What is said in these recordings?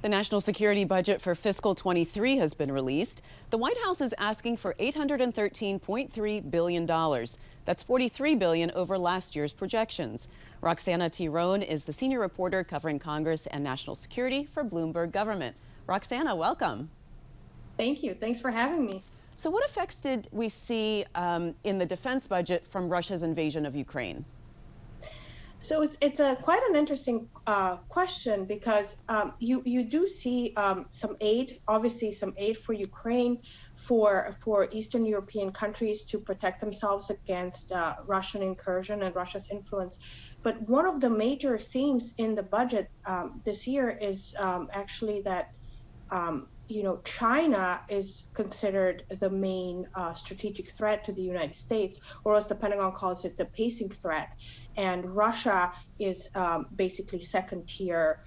The national security budget for fiscal 23 has been released. The White House is asking for $813.3 billion. That's $43 billion over last year's projections. Roxana Tiron is the senior reporter covering Congress and national security for Bloomberg Government. Roxana, welcome. Thank you. Thanks for having me. So what effects did we see in the defense budget from Russia's invasion of Ukraine? So it's quite an interesting question because you do see some aid, obviously some aid for Ukraine, for Eastern European countries to protect themselves against Russian incursion and Russia's influence. But one of the major themes in the budget this year is actually that China is considered the main strategic threat to the United States, or as the Pentagon calls it, the pacing threat. And Russia is basically second tier,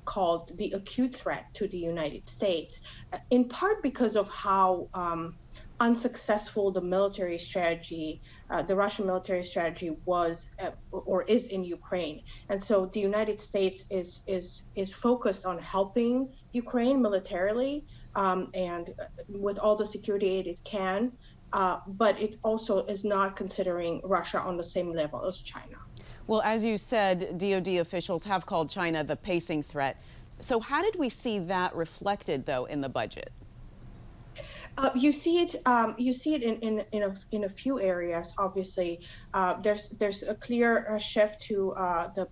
called the acute threat to the United States, in part because of how unsuccessful the military strategy, the Russian military strategy was or is in Ukraine. And so the United States is focused on helping Ukraine militarily and with all the security aid it can, but it also is not considering Russia on the same level as China. Well, as you said, DoD officials have called China the pacing threat. So how did we see that reflected, though, in the budget? You see it in a few areas. Obviously, there's a clear shift to the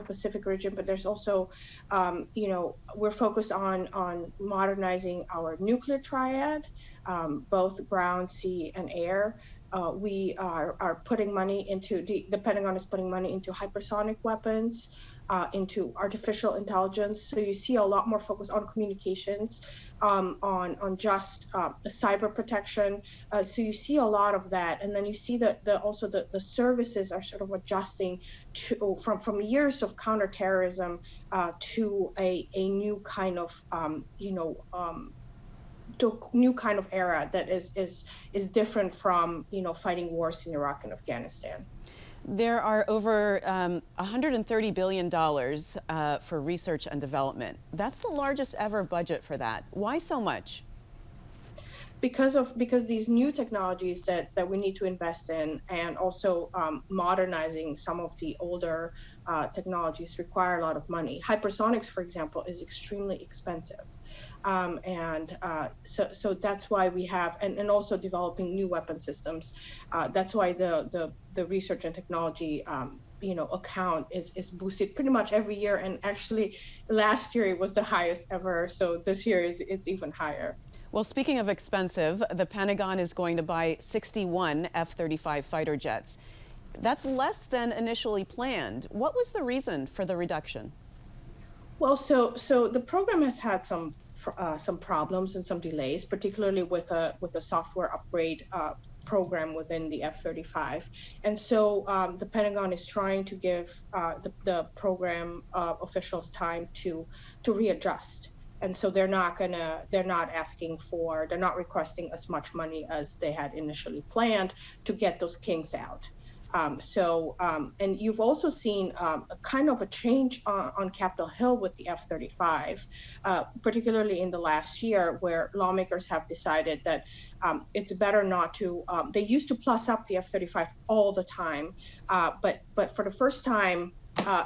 Pacific region, but there's also, we're focused on modernizing our nuclear triad, both ground, sea, and air. We are putting money into the Pentagon is putting money into hypersonic weapons, into artificial intelligence. So you see a lot more focus on communications, on just cyber protection. So you see a lot of that, and then you see that the services are sort of adjusting to from years of counterterrorism to a new kind of to a new kind of era that is different from fighting wars in Iraq and Afghanistan. There are over $130 billion for research and development. That's the largest ever budget for that. Why so much? Because these new technologies that we need to invest in, and also modernizing some of the older technologies, require a lot of money. Hypersonics, for example, is extremely expensive. So that's why we have, and also developing new weapon systems. That's why the research and technology account is boosted pretty much every year. And actually, last year it was the highest ever. So this year it's even higher. Well, speaking of expensive, the Pentagon is going to buy 61 F-35 fighter jets. That's less than initially planned. What was the reason for the reduction? Well, so the program has had some problems and some delays, particularly with a software upgrade program within the F-35. And so the Pentagon is trying to give the program officials time to readjust. And so they're not requesting as much money as they had initially planned to get those kinks out. And you've also seen a kind of a change on Capitol Hill with the F-35, particularly in the last year, where lawmakers have decided that it's better not to. They used to plus up the F-35 all the time, but for the first time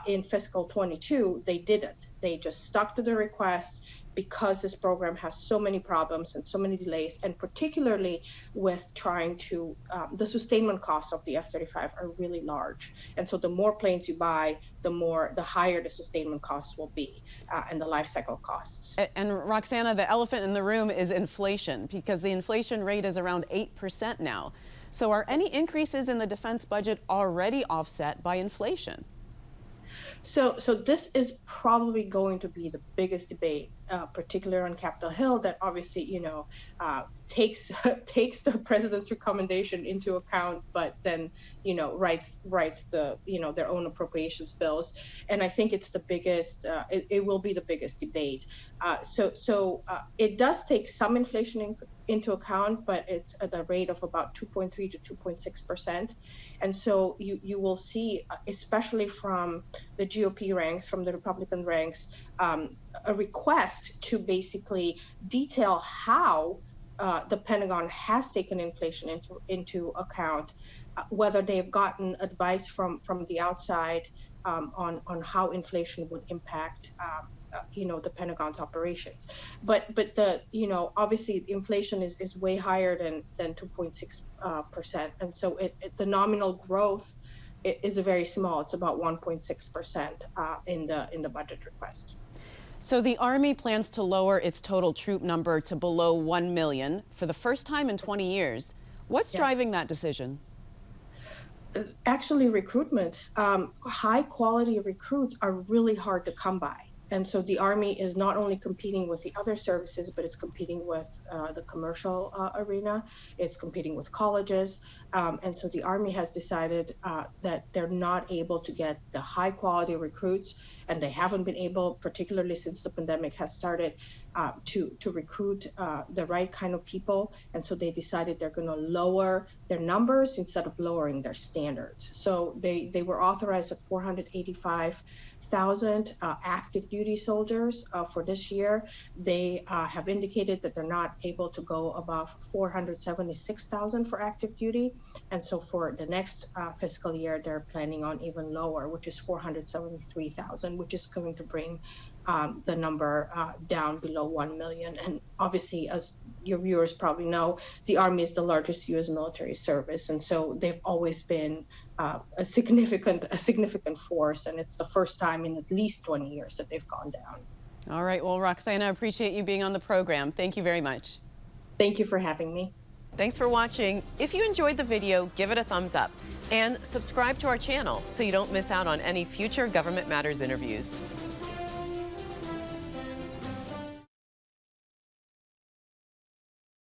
in fiscal 22, they didn't. They just stuck to the request, because this program has so many problems and so many delays, and particularly with trying to, the sustainment costs of the F-35 are really large. And so the more planes you buy, the higher the sustainment costs will be, and the life cycle costs. And Roxana, the elephant in the room is inflation, because the inflation rate is around 8% now. So are any increases in the defense budget already offset by inflation? So this is probably going to be the biggest debate, particularly on Capitol Hill, that obviously, takes the president's recommendation into account, but then, writes the, their own appropriations bills. And I think it's the biggest, it will be the biggest debate. So it does take some inflation into account, but it's at the rate of about 2.3 to 2.6%. And so you will see, especially from the GOP ranks, from the Republican ranks, a request to basically detail how the Pentagon has taken inflation into account, whether they've gotten advice from the outside on how inflation would impact the Pentagon's operations. But the obviously inflation is way higher than 2.6%, and so the nominal growth is very small. It's about 1.6% in the budget request. So the Army plans to lower its total troop number to below 1 million for the first time in 20 years. What's driving that decision? Actually, recruitment. High quality recruits are really hard to come by. And so the Army is not only competing with the other services, but it's competing with the commercial arena. It's competing with colleges. And so the Army has decided that they're not able to get the high quality recruits, and they haven't been able, particularly since the pandemic has started, to recruit the right kind of people. And so they decided they're going to lower their numbers instead of lowering their standards. So they were authorized at 485,000 active duty soldiers for this year. They have indicated that they're not able to go above 476,000 for active duty. And so for the next fiscal year, they're planning on even lower, which is 473,000, which is going to bring the number down below 1 million. And obviously, as your viewers probably know, the Army is the largest U.S. military service, and so they've always been a significant force, and it's the first time in at least 20 years that they've gone down. All right. Well, Roxana, I appreciate you being on the program. Thank you very much. Thank you for having me. Thanks for watching. If you enjoyed the video, give it a thumbs up and subscribe to our channel so you don't miss out on any future Government Matters interviews.